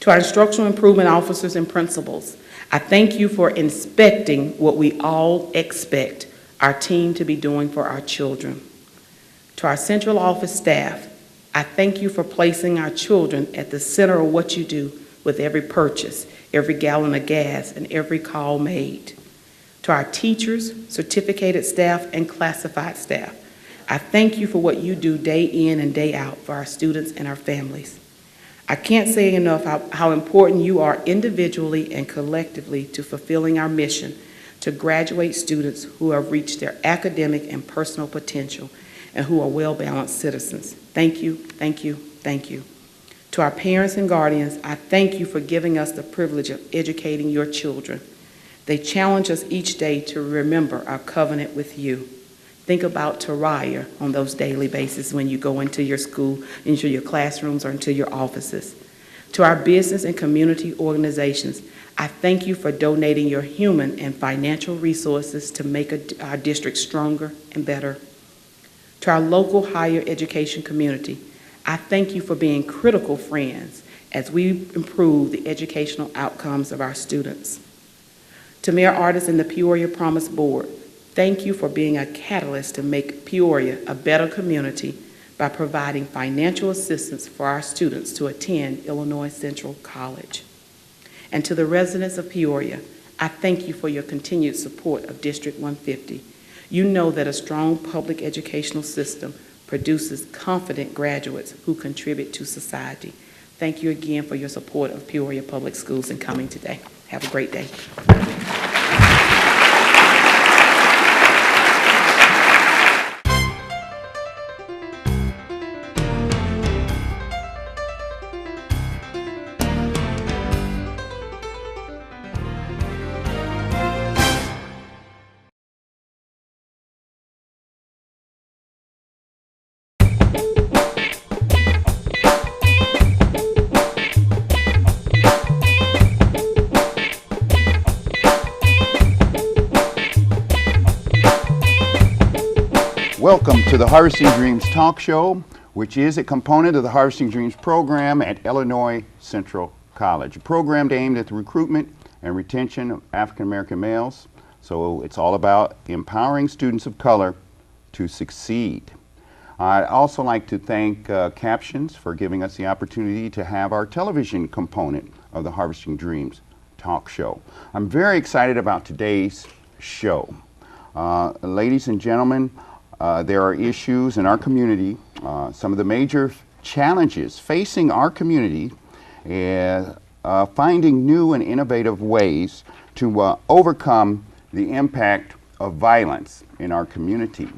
To our instructional improvement officers and principals, I thank you for inspecting what we all expect our team to be doing for our children. To our central office staff, I thank you for placing our children at the center of what you do with every purchase, every gallon of gas, and every call made. To our teachers, certificated staff, and classified staff, I thank you for what you do day in and day out for our students and our families. I can't say enough how important you are individually and collectively to fulfilling our mission to graduate students who have reached their academic and personal potential and who are well-balanced citizens. Thank you, thank you, thank you. To our parents and guardians, I thank you for giving us the privilege of educating your children. They challenge us each day to remember our covenant with you. Think about Taraya on those daily basis when you go into your school, into your classrooms, or into your offices. To our business and community organizations, I thank you for donating your human and financial resources to make our district stronger and better. To our local higher education community, I thank you for being critical friends as we improve the educational outcomes of our students. To Mayor Artis and the Peoria Promise Board, thank you for being a catalyst to make Peoria a better community by providing financial assistance for our students to attend Illinois Central College. And to the residents of Peoria, I thank you for your continued support of District 150. You know that a strong public educational system produces confident graduates who contribute to society. Thank you again for your support of Peoria Public Schools and coming today. Have a great day. Welcome to the Harvesting Dreams Talk Show, which is a component of the Harvesting Dreams program at Illinois Central College, a program aimed at the recruitment and retention of African American males. So it's all about empowering students of color to succeed. I'd also like to thank CAPtions for giving us the opportunity to have our television component of the Harvesting Dreams Talk Show. I'm very excited about today's show. Ladies and gentlemen, there are issues in our community. Some of the major challenges facing our community is finding new and innovative ways to overcome the impact of violence in our community.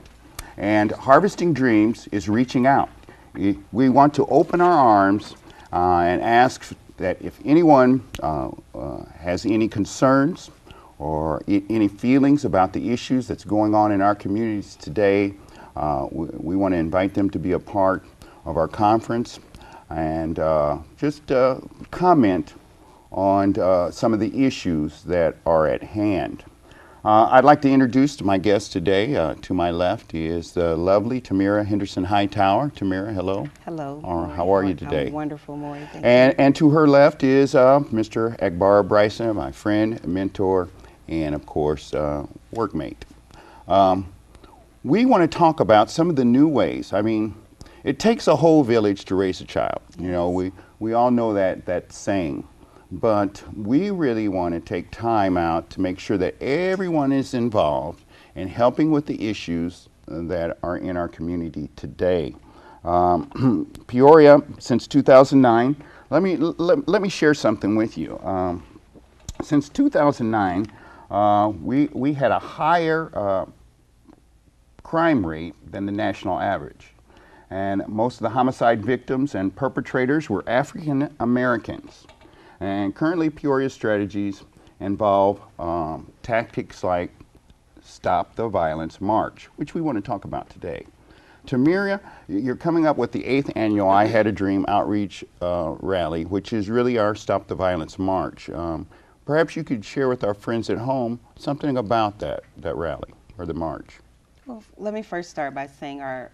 And Harvesting Dreams is reaching out. We want to open our arms and ask that if anyone has any concerns or any feelings about the issues that's going on in our communities today, we want to invite them to be a part of our conference and just comment on some of the issues that are at hand. I'd like to introduce my guest today. To my left is the lovely Tamira Henderson Hightower. Tamira, hello. Hello. How are you today? I'm wonderful, Morri. Thank you. And to her left is Mr. Akbar Bryson, my friend, mentor, and of course, workmate. We want to talk about some of the new ways. I mean, it takes a whole village to raise a child. You know, we all know that saying. But we really want to take time out to make sure that everyone is involved in helping with the issues that are in our community today. Peoria, since 2009, let me share something with you. Since 2009, we had a higher crime rate than the national average. And most of the homicide victims and perpetrators were African Americans. And currently Peoria's strategies involve tactics like Stop the Violence March, which we want to talk about today. Tamira, you're coming up with the 8th annual I Had a Dream outreach rally, which is really our Stop the Violence March. Perhaps you could share with our friends at home something about that rally or the march. Well, let me first start by saying our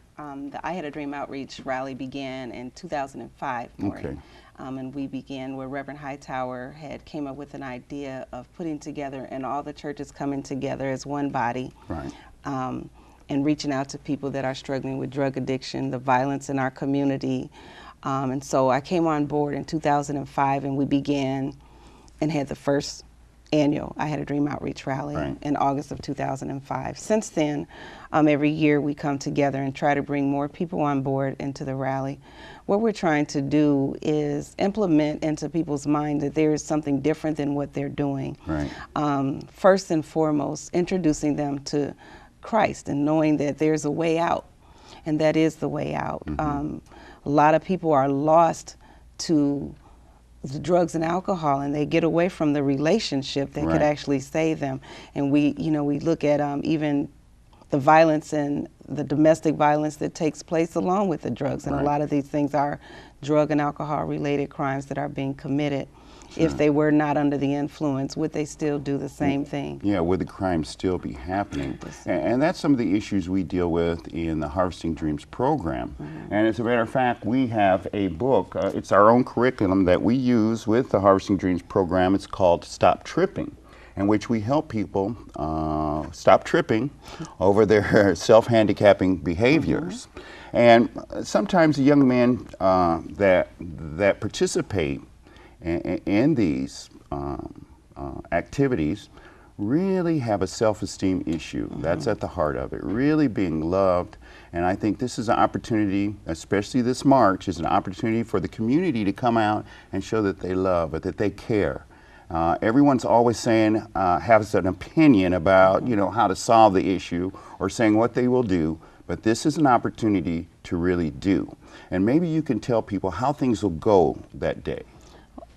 The I Had a Dream outreach rally began in 2005, Morri. Okay. And we began where Reverend Hightower had came up with an idea of putting together, and all the churches coming together as one body. Right. And reaching out to people that are struggling with drug addiction, the violence in our community. And so I came on board in 2005, and we began and had the first annual I Had a Dream outreach rally in August of 2005. Since then, every year we come together and try to bring more people on board into the rally. What we're trying to do is implement into people's mind that there is something different than what they're doing. Right. First and foremost, introducing them to Christ and knowing that there's a way out, and that is the way out. A lot of people are lost to the drugs and alcohol, and they get away from the relationship that could actually save them. And we look at even the violence and the domestic violence that takes place along with the drugs, and a lot of these things are drug and alcohol related crimes that are being committed. If they were not under the influence, would they still do the same thing? Yeah, would the crime still be happening? And that's some of the issues we deal with in the Harvesting Dreams program. And as a matter of fact, we have a book, it's our own curriculum that we use with the Harvesting Dreams program. It's called Stop Tripping, in which we help people stop tripping over their self-handicapping behaviors. And sometimes the young men that participate in these activities really have a self-esteem issue. That's at the heart of it, really being loved. And I think this is an opportunity, especially this March, is an opportunity for the community to come out and show that they love it, that they care. Everyone's always saying, has an opinion about, how to solve the issue or saying what they will do, but this is an opportunity to really do. And maybe you can tell people how things will go that day.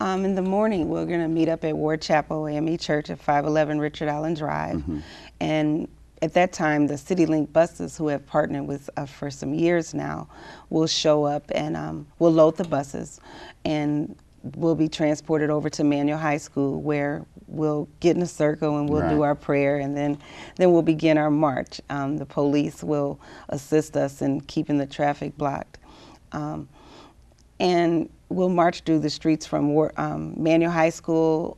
In the morning, we're going to meet up at Ward Chapel AME Church at 511 Richard Allen Drive. And at that time, the CityLink buses, who have partnered with us for some years now, will show up, and we'll load the buses, and we'll be transported over to Manual High School, where we'll get in a circle and we'll do our prayer, and then we'll begin our march. The police will assist us in keeping the traffic blocked. And we'll march through the streets from Manual High School,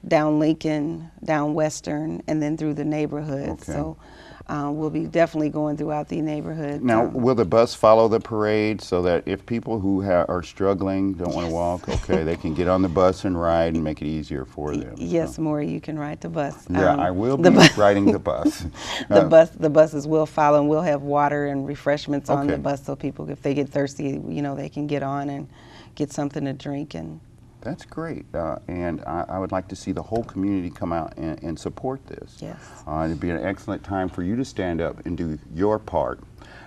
down Lincoln, down Western, and then through the neighborhoods. So we'll be definitely going throughout the neighborhood. Now, will the bus follow the parade so that if people who are struggling, don't want to walk, they can get on the bus and ride and make it easier for them? Yes, Morri, you can ride the bus. Yeah, I will be riding the bus. The buses will follow, and we'll have water and refreshments on the bus, so people, if they get thirsty, they can get on and get something to drink. And that's great, and I would like to see the whole community come out and support this. Yes. It'd be an excellent time for you to stand up and do your part.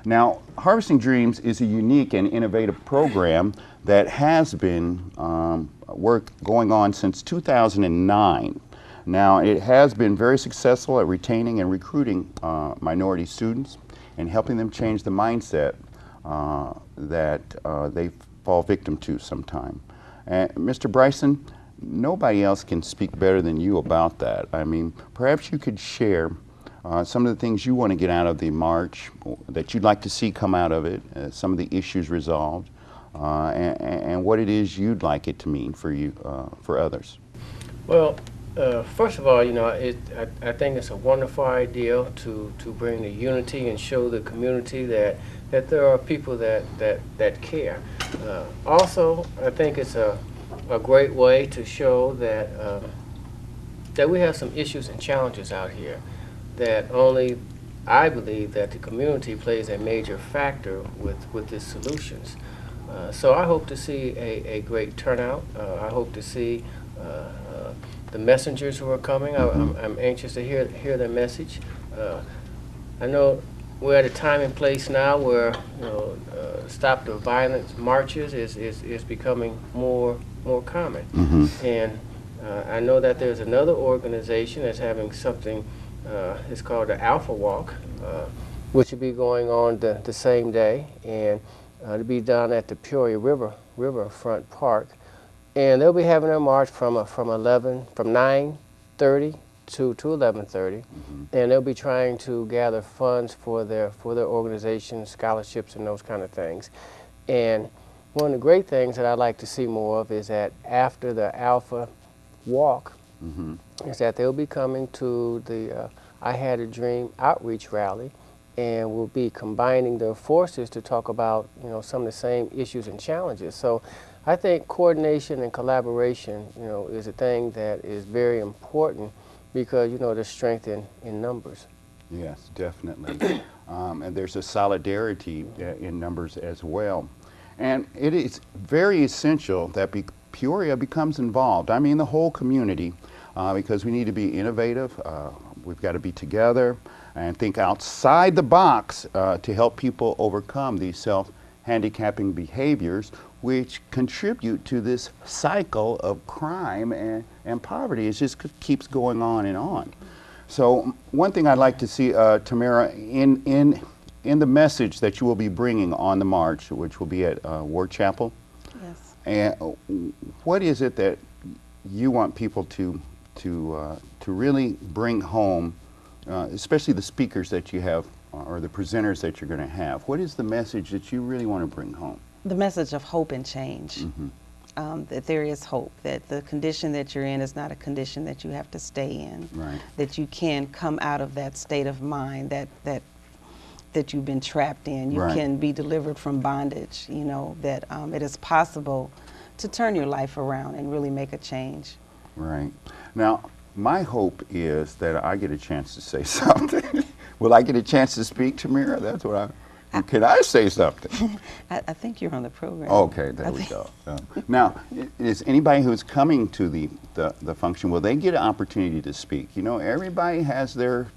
Now, Harvesting Dreams is a unique and innovative program that has been work going on since 2009. Now, it has been very successful at retaining and recruiting minority students and helping them change the mindset that they fall victim to sometime. And Mr. Bryson, nobody else can speak better than you about that. I mean, perhaps you could share some of the things you want to get out of the march, that you'd like to see come out of it, some of the issues resolved, and what it is you'd like it to mean for you, for others. Well, first of all, I think it's a wonderful idea to bring the unity and show the community that there are people that care. Also, I think it's a great way to show that we have some issues and challenges out here, that only I believe that the community plays a major factor with the solutions. So I hope to see a great turnout. I hope to see the messengers who are coming. I'm anxious to hear their message. I know we're at a time and place now where Stop the Violence marches is becoming more common. And I know that there's another organization that's having something, it's called the Alpha Walk, which will be going on the same day, and it'll be down at the Peoria Riverfront Park. And they'll be having a march from 9:30 to 11:30, and they'll be trying to gather funds for their organizations, scholarships, and those kind of things. And one of the great things that I'd like to see more of is that after the Alpha Walk, is that they'll be coming to the I Had a Dream outreach rally, and we'll be combining their forces to talk about, you know, some of the same issues and challenges. So I think coordination and collaboration, you know, is a thing that is very important because, you know, there's strength in numbers. Yes, definitely. And there's a solidarity in numbers as well. And it is very essential that Peoria becomes involved. I mean, the whole community, because we need to be innovative. We've got to be together and think outside the box to help people overcome these self-handicapping behaviors, which contribute to this cycle of crime and poverty. It just keeps going on and on. So one thing I'd like to see, Tamara, in the message that you will be bringing on the march, which will be at Ward Chapel, Yes. and what is it that you want people to really bring home, especially the speakers that you have or the presenters that you're going to have? What is the message that you really want to bring home? The message of hope and change. That there is hope, that the condition that you're in is not a condition that you have to stay in. Right. That you can come out of that state of mind that you've been trapped in. You Right. can be delivered from bondage, you know, that it is possible to turn your life around and really make a change. Right. Now, my hope is that I get a chance to say something. Will I get a chance to speak, Tamara? That's what can I say something? I think you're on the program. Okay, there we go. Now, is anybody who's coming to the function, will they get an opportunity to speak? You know, everybody has their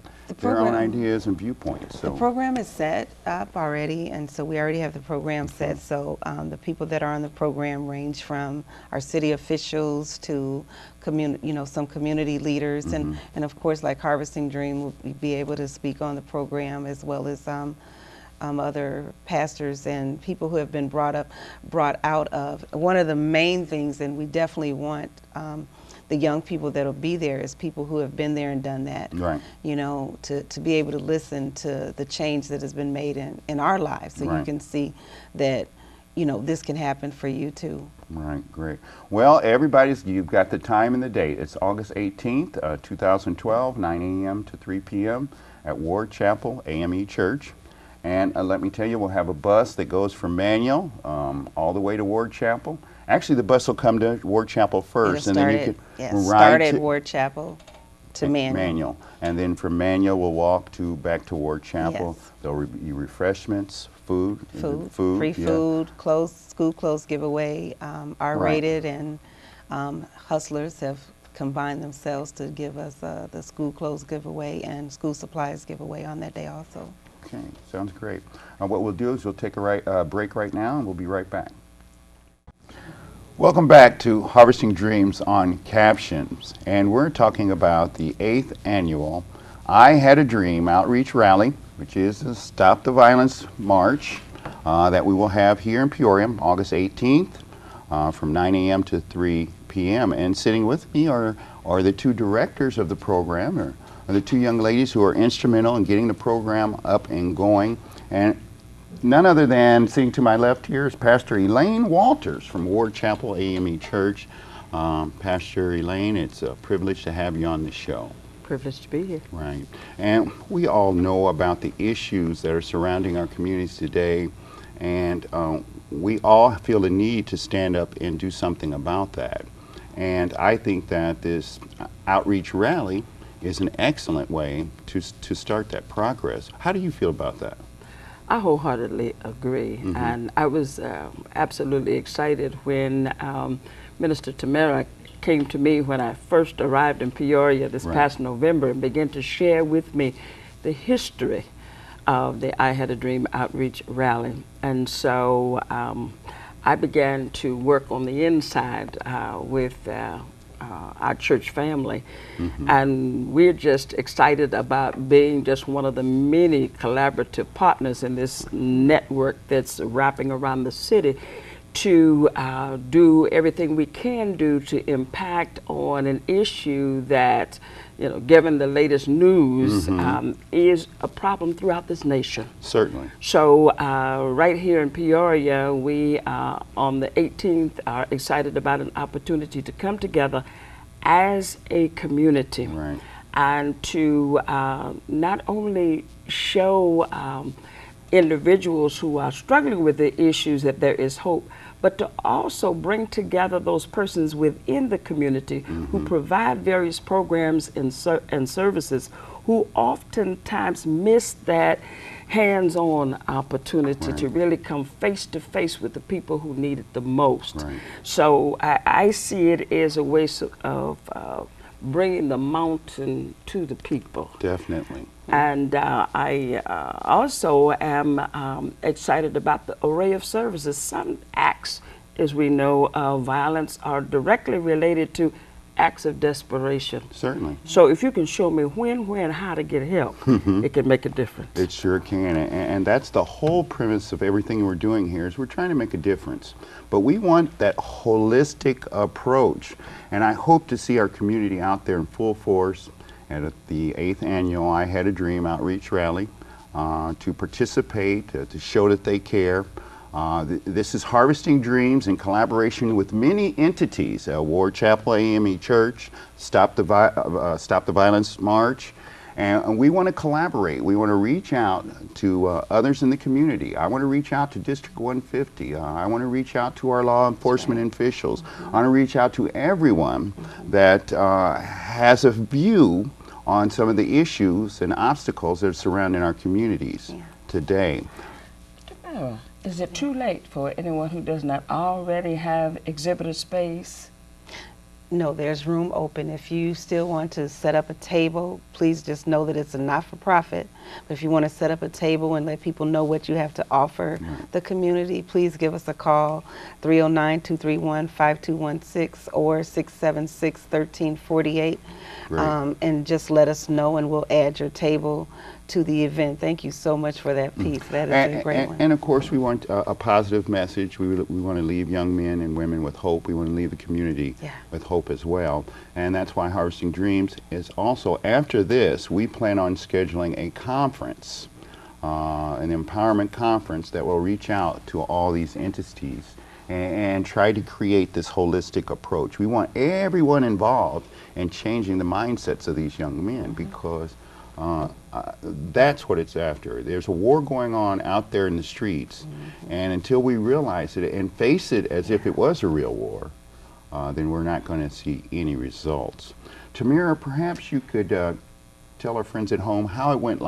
own ideas and viewpoints. So. The program is set up already, and so we already have the program set. So the people that are on the program range from our city officials to some community leaders, and of course, like Harvesting Dream will be able to speak on the program, as well as other pastors and people who have been brought out of. One of the main things, and we definitely want the young people that'll be there, is people who have been there and done that. Right. You know, to be able to listen to the change that has been made in our lives, so Right. you can see that, you know, this can happen for you too. Right, great. Well, you've got the time and the date. It's August 18th, 2012, 9 a.m. to 3 p.m. at Ward Chapel AME Church. And let me tell you, we'll have a bus that goes from Manual all the way to Ward Chapel. Actually, the bus will come to Ward Chapel first, and then you can start at Ward Chapel to Manual. And then from Manual, we'll walk back to Ward Chapel. Yes. There'll be refreshments, food, free yeah. food, clothes, school clothes giveaway, R-rated, and Hustlers have combined themselves to give us the school clothes giveaway and school supplies giveaway on that day also. Okay, sounds great. What we'll do is we'll take a break right now, and we'll be right back. Welcome back to Harvesting Dreams on Captions, and we're talking about the 8th annual I Had a Dream outreach rally, which is the Stop the Violence March that we will have here in Peoria, August 18th, from 9 a.m. to 3 p.m. And sitting with me are the two directors of the program, or the two young ladies who are instrumental in getting the program up and going. And none other than, sitting to my left here, is Pastor Elaine Walters from Ward Chapel AME Church. Pastor Elaine, it's a privilege to have you on the show. Privileged to be here. Right. And we all know about the issues that are surrounding our communities today, and we all feel the need to stand up and do something about that. And I think that this outreach rally is an excellent way to start that progress. How do you feel about that? I wholeheartedly agree. And I was absolutely excited when Minister Tamara came to me when I first arrived in Peoria this past November and began to share with me the history of the I Had a Dream outreach rally. And so I began to work on the inside with our church family, and we're just excited about being just one of the many collaborative partners in this network that's wrapping around the city to do everything we can do to impact on an issue that, given the latest news, is a problem throughout this nation. Certainly. So right here in Peoria, we on the 18th are excited about an opportunity to come together as a community, Right. and to not only show individuals who are struggling with the issues that there is hope, but to also bring together those persons within the community who provide various programs and services, who oftentimes miss that hands-on opportunity to really come face to face with the people who need it the most. Right. So I see it as a way of bringing the mountain to the people. Definitely. And I also am excited about the array of services. Some acts, as we know, of violence are directly related to acts of desperation. Certainly. So if you can show me when, where, and how to get help, it can make a difference. It sure can, and that's the whole premise of everything we're doing here, is we're trying to make a difference. But we want that holistic approach, and I hope to see our community out there in full force at the 8th annual I Had a Dream outreach rally to participate, to show that they care. This is Harvesting Dreams in collaboration with many entities, Ward Chapel AME Church, Stop the Violence March, and we want to collaborate. We want to reach out to others in the community. I want to reach out to District 150. I want to reach out to our law enforcement officials. I want to reach out to everyone that has a view on some of the issues and obstacles that are surrounding our communities today. Is it too late for anyone who does not already have exhibitor space? No, there's room open. If you still want to set up a table, please just know that it's a not-for-profit. But if you want to set up a table and let people know what you have to offer the community, please give us a call, 309-231-5216 or 676-1348. And just let us know, and we'll add your table to the event. Thank you so much for that piece. That is a great one. And of course, we want a positive message. We want to leave young men and women with hope. We want to leave the community with hope as well. And that's why Harvesting Dreams is also, after this, we plan on scheduling a conference, an empowerment conference that will reach out to all these entities and try to create this holistic approach. We want everyone involved in changing the mindsets of these young men, because that's what it's after. There's a war going on out there in the streets, and until we realize it and face it as if it was a real war, then we're not going to see any results. Tamira, perhaps you could tell our friends at home how it was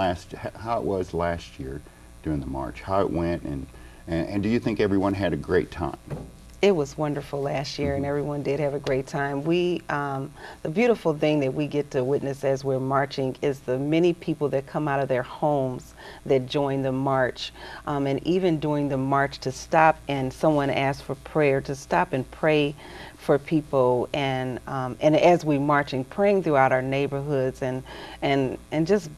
last year during the march, how it went, and do you think everyone had a great time? It was wonderful last year, and everyone did have a great time. The beautiful thing that we get to witness as we're marching is the many people that come out of their homes that join the march. And even during the march, to stop and someone asked for prayer, to stop and pray for people, and as we're marching, praying throughout our neighborhoods and just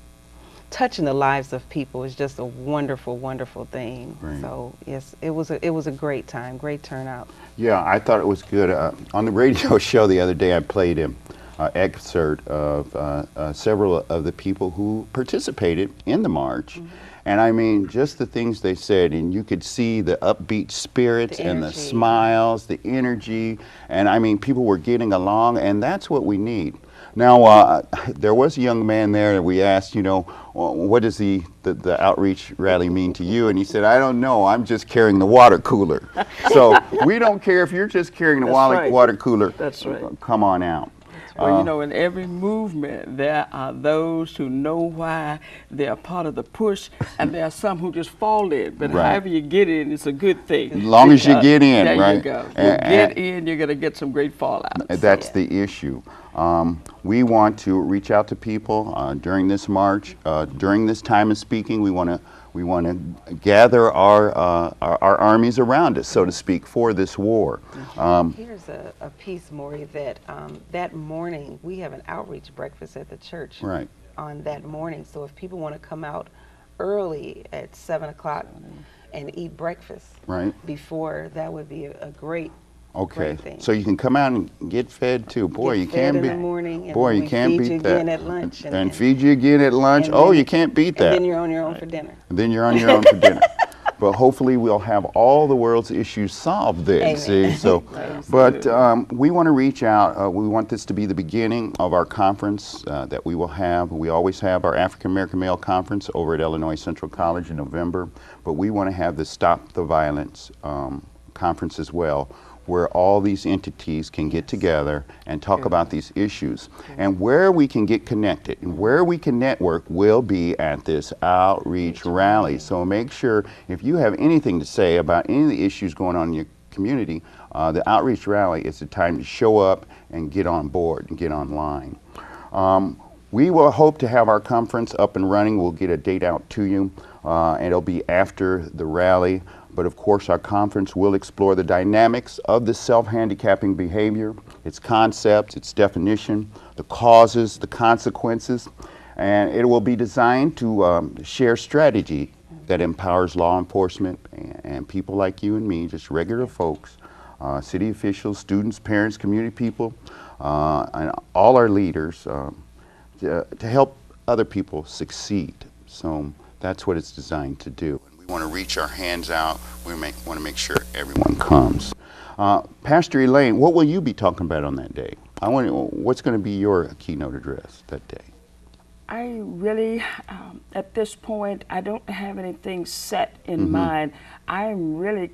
touching the lives of people is just a wonderful, wonderful thing. Right. So yes, it was a great time, great turnout. Yeah, I thought it was good. On the radio show the other day, I played an excerpt of several of the people who participated in the march. And I mean, just the things they said, and you could see the upbeat spirits and the smiles, the energy, and I mean, people were getting along, and that's what we need. Now, there was a young man there that we asked, what does the outreach rally mean to you? And he said, I don't know, I'm just carrying the water cooler. So we don't care if you're just carrying the water cooler. That's right. Come on out. Well, in every movement, there are those who know why they are part of the push, and there are some who just fall in. But however you get in, it's a good thing. As long as you get in, there right? You go. You get in, you're going to get some great fallout. That's the issue. We want to reach out to people during this march. During this time of speaking, we want to gather our armies around us, so to speak, for this war. Here's a piece, Morri, that that morning we have an outreach breakfast at the church on that morning. So if people want to come out early at 7 o'clock and eat breakfast before, that would be a great Okay, Great thing. so you can come out and get fed too. Boy, Get you fed can't in beat. the morning, and Boy, then you we can't feed beat you that. again at lunch, and then- feed you again at lunch. and Oh, then- you can't beat that. And then you're on your own for dinner. And then you're on your own for dinner. But hopefully we'll have all the world's issues solved then. Amen. See, so, but we want to reach out. We want this to be the beginning of our conference that we will have. We always have our African American Male Conference over at Illinois Central College in November, but we want to have the Stop the Violence conference as well, where all these entities can get together and talk about these issues. And where we can get connected and where we can network will be at this outreach rally. So make sure if you have anything to say about any of the issues going on in your community, the outreach rally is the time to show up and get on board and get online. We will hope to have our conference up and running. We'll get a date out to you, and it'll be after the rally. But of course, our conference will explore the dynamics of the self-handicapping behavior, its concepts, its definition, the causes, the consequences, and it will be designed to share strategy that empowers law enforcement and people like you and me, just regular folks, city officials, students, parents, community people, and all our leaders to help other people succeed. So that's what it's designed to do. We want to reach our hands out. We want to make sure everyone comes. Pastor Elaine, what will you be talking about on that day? What's going to be your keynote address that day? I really, at this point, I don't have anything set in mind. I'm really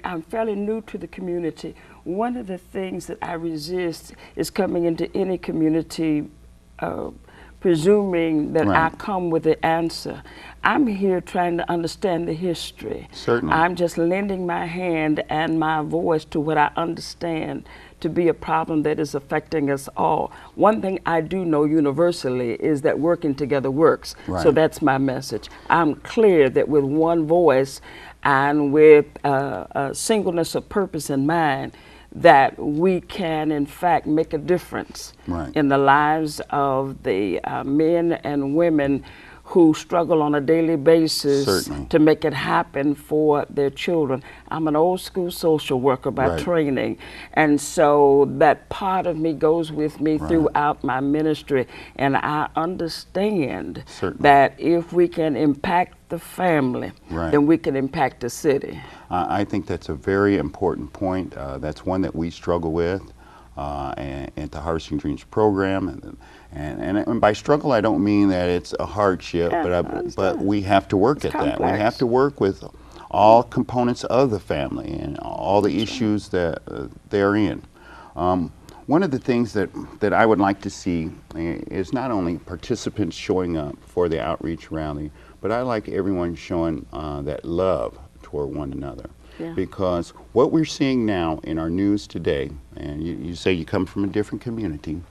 I'm fairly new to the community. One of the things that I resist is coming into any community presuming that I come with the answer. I'm here trying to understand the history. Certainly. I'm just lending my hand and my voice to what I understand to be a problem that is affecting us all. One thing I do know universally is that working together works. So that's my message. I'm clear that with one voice and with a singleness of purpose in mind, that we can in fact make a difference in the lives of the men and women who struggle on a daily basis to make it happen for their children. I'm an old school social worker by training, and so that part of me goes with me throughout my ministry, and I understand that if we can impact the family, then we can impact the city. I think that's a very important point. That's one that we struggle with at the Harvesting Dreams program. And by struggle, I don't mean that it's a hardship, but we have to work at that. We have to work with all components of the family and all the issues that they're in. One of the things that I would like to see is not only participants showing up for the outreach rally, but I like everyone showing that love toward one another. Because what we're seeing now in our news today, and you say you come from a different community,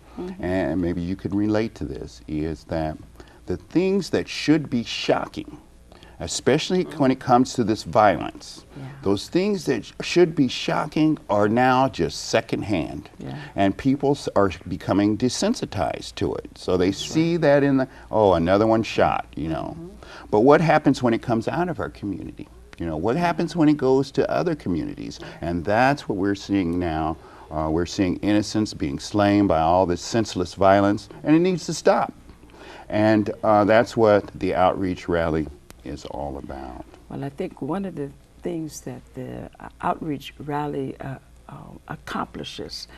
and maybe you could relate to this, is that the things that should be shocking, especially when it comes to this violence, those things that should be shocking are now just secondhand. And people are becoming desensitized to it. So they see that in the, oh, another one shot, you know. But what happens when it comes out of our community? You know, what happens when it goes to other communities? And that's what we're seeing now. We're seeing innocents being slain by all this senseless violence, and it needs to stop. And that's what the outreach rally is all about. Well, I think one of the things that the outreach rally accomplishes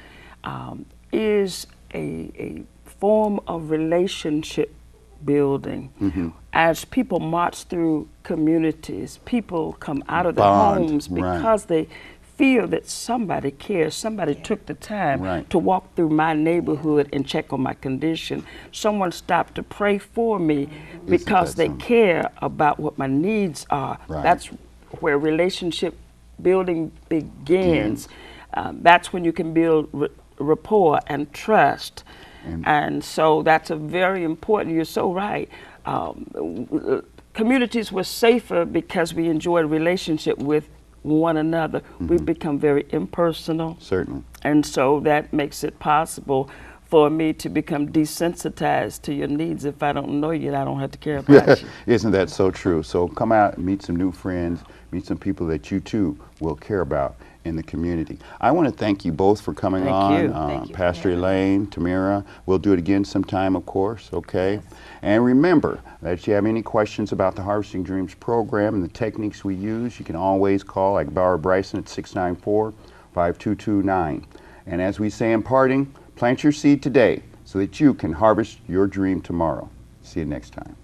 is a form of relationship building. As people march through communities, people come out of their homes because they feel that somebody cares, somebody took the time to walk through my neighborhood and check on my condition. Someone stopped to pray for me because they care about what my needs are. That's where relationship building begins. That's when you can build rapport and trust. And so that's a very important, you're so right. Communities were safer because we enjoyed a relationship with one another. We've become very impersonal. Certainly. And so that makes it possible for me to become desensitized to your needs. If I don't know you, I don't have to care about you. Isn't that so true? So come out and meet some new friends, meet some people that you too will care about in the community. I want to thank you both for coming Thank on. you. Thank you for Pastor having Elaine, Tamira, we'll do it again sometime, of course, okay? And remember that if you have any questions about the Harvesting Dreams program and the techniques we use, you can always call like Barbara Bryson at 694-5229. And as we say in parting, plant your seed today so that you can harvest your dream tomorrow. See you next time.